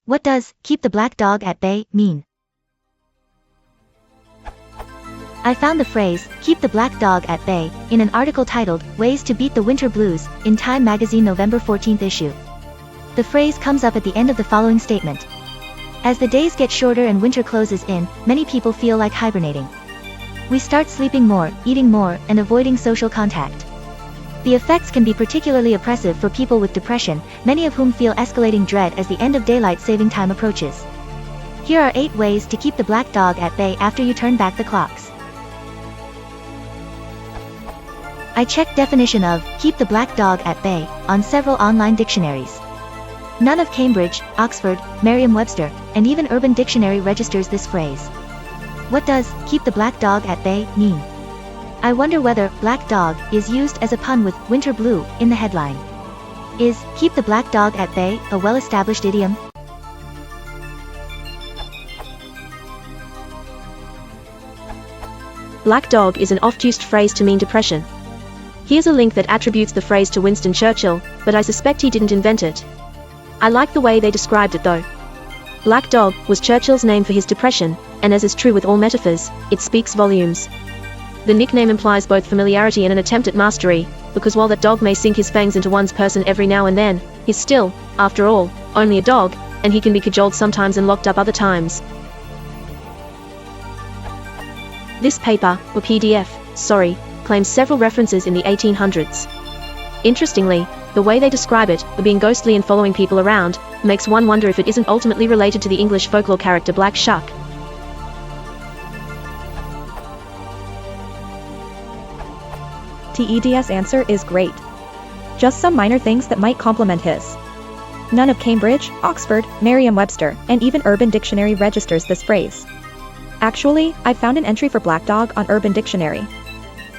What does keep the black dog at bay mean? I found the phrase, keep the black dog at bay, in an article titled, Ways to Beat the Winter Blues, in Time magazine November 14th issue. The phrase comes up at the end of the following statement. As the days get shorter and winter closes in, many people feel like hibernating. We start sleeping more, eating more, and avoiding social contact. The effects can be particularly oppressive for people with depression, many of whom feel escalating dread as the end of daylight saving time approaches. Here are 8 ways to keep the black dog at bay after you turn back the clocks. I checked definition of keep the black dog at bay on several online dictionaries. None of Cambridge, Oxford, Merriam-Webster, and even Urban Dictionary registers this phrase. What does keep the black dog at bay mean? I wonder whether black dog is used as a pun with winter blue in the headline. Is keep the black dog at bay a well-established idiom? Black dog is an oft-used phrase to mean depression. Here's a link that attributes the phrase to Winston Churchill, but I suspect he didn't invent it. I like the way they described it though. Black dog was Churchill's name for his depression, and as is true with all metaphors, it speaks volumes. The nickname implies both familiarity and an attempt at mastery, because while that dog may sink his fangs into one's person every now and then, he's still, after all, only a dog, and he can be cajoled sometimes and locked up other times. This paper, or PDF, claims several references in the 1800s. Interestingly, the way they describe it, being ghostly and following people around, makes one wonder if it isn't ultimately related to the English folklore character Black Shuck. TED's answer is great. Just some minor things that might complement his. None of Cambridge, Oxford, Merriam-Webster, and even Urban Dictionary registers this phrase. Actually, I found an entry for black dog on Urban Dictionary.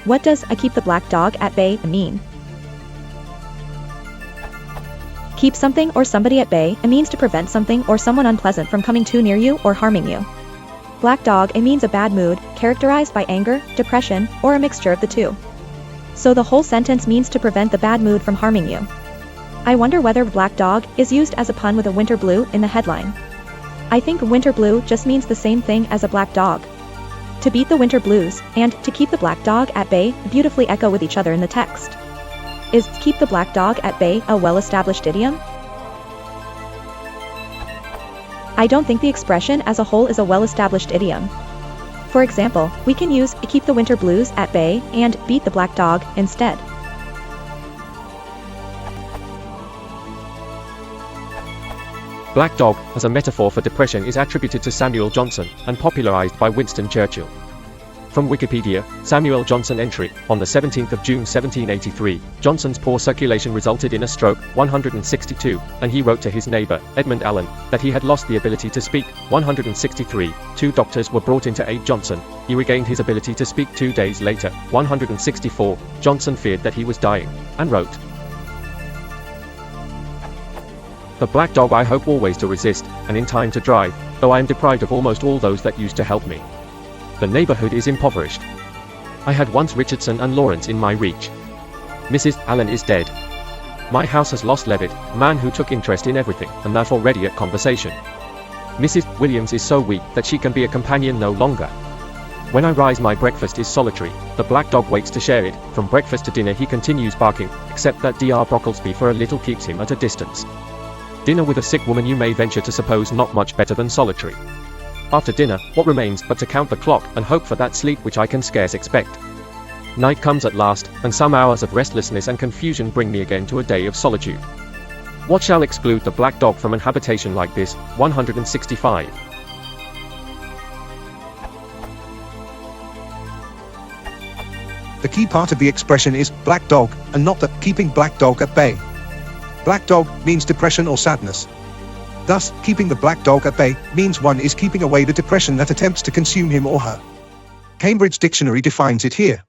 What does I keep the black dog at bay mean? Keep something or somebody at bay means to prevent something or someone unpleasant from coming too near you or harming you. Black dog means a bad mood, characterized by anger, depression, or a mixture of the two. So the whole sentence means to prevent the bad mood from harming you. I wonder whether black dog is used as a pun with a winter blue in the headline. I think winter blue just means the same thing as a black dog. To beat the winter blues, and to keep the black dog at bay beautifully echo with each other in the text. Is keep the black dog at bay a well-established idiom? I don't think the expression as a whole is a well-established idiom. For example, we can use keep the winter blues at bay and beat the black dog instead. Black dog, as a metaphor for depression, is attributed to Samuel Johnson, and popularized by Winston Churchill. From Wikipedia, Samuel Johnson entry, on the 17th of June 1783, Johnson's poor circulation resulted in a stroke, 162, and he wrote to his neighbor, Edmund Allen, that he had lost the ability to speak, 163. 2 doctors were brought in to aid Johnson. He regained his ability to speak 2 days later, 164. Johnson feared that he was dying, and wrote, "The black dog I hope always to resist, and in time to drive, though I am deprived of almost all those that used to help me. The neighborhood is impoverished. I had once Richardson and Lawrence in my reach. Mrs. Allen is dead. My house has lost Levitt, a man who took interest in everything, and therefore ready at conversation. Mrs. Williams is so weak that she can be a companion no longer. When I rise my breakfast is solitary, the black dog waits to share it, from breakfast to dinner he continues barking, except that Dr. Brocklesby for a little keeps him at a distance. Dinner with a sick woman you may venture to suppose not much better than solitary. After dinner, what remains but to count the clock and hope for that sleep which I can scarce expect? Night comes at last, and some hours of restlessness and confusion bring me again to a day of solitude. What shall exclude the black dog from an habitation like this? 165. The key part of the expression is black dog, and not the keeping black dog at bay. Black dog means depression or sadness. Thus, keeping the black dog at bay means one is keeping away the depression that attempts to consume him or her. Cambridge Dictionary defines it here.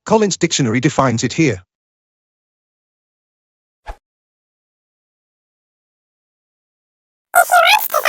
Collins Dictionary defines it here. If he wants to